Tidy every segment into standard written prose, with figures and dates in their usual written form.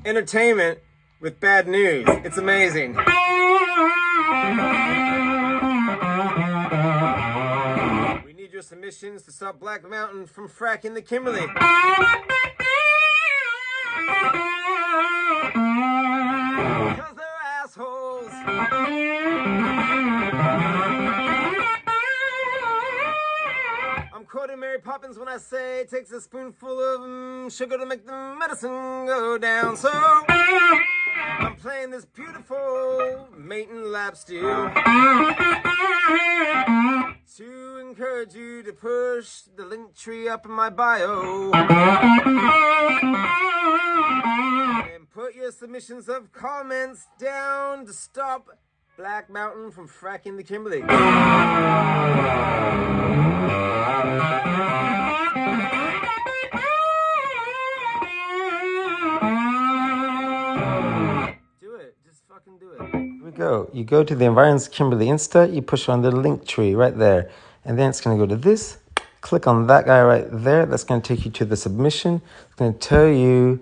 entertainment with bad news. It's amazing. We need your submissions to stop Black Mountain from fracking the Kimberley. Because they're assholes. I'm quoting Mary Poppins when I say it takes a spoonful of sugar to make the medicine go down. So I'm playing this beautiful mating lap steel to encourage you to push the link tree up in my bio and put your submissions of comments down to stop Black Mountain from fracking the Kimberley. Do it. Just fucking do it. Here we go. You go to the Environs Kimberley Insta, you push on the link tree right there. And then it's going to go to this. Click on that guy right there. That's going to take you to the submission. It's going to tell you,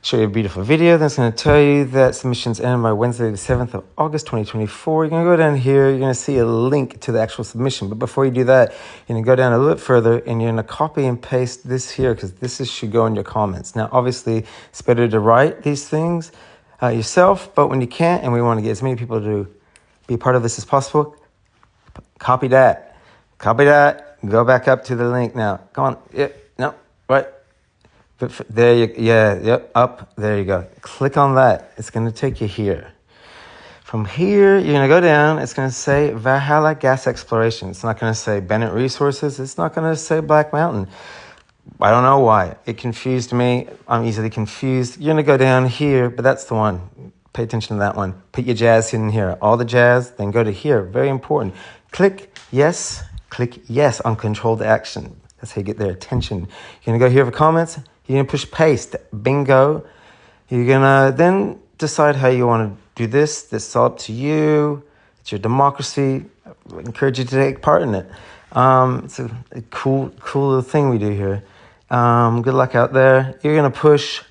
show you a beautiful video. Then it's going to tell you that submissions end by Wednesday, the 7th of August, 2024. You're going to go down here. You're going to see a link to the actual submission. But before you do that, you're going to go down a little bit further and you're going to copy and paste this here because should go in your comments. Now, obviously, it's better to write these things yourself, but when you can't and we want to get as many people to be part of this as possible, copy that. Copy that. Go back up to the link now. Come on. No, right. There you, yep, up. There you go. Click on that. It's going to take you here. From here, you're going to go down. It's going to say Valhalla Gas Exploration. It's not going to say Bennett Resources. It's not going to say Black Mountain. I don't know why. It confused me. I'm easily confused. You're going to go down here, but that's the one. Pay attention to that one. Put your jazz in here. All the jazz, then go to here. Very important. Click yes. Click yes on controlled action. That's how you get their attention. You're going to go here for comments. You're going to push paste. Bingo. You're going to then decide how you want to do this. This is all up to you. It's your democracy. I encourage you to take part in it. It's a cool little thing we do here. Good luck out there. You're going to push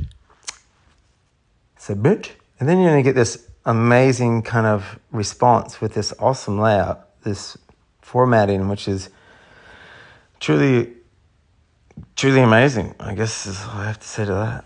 submit. And then you're going to get this amazing kind of response with this awesome layout. This formatting, which is truly amazing, I guess is all I have to say to that.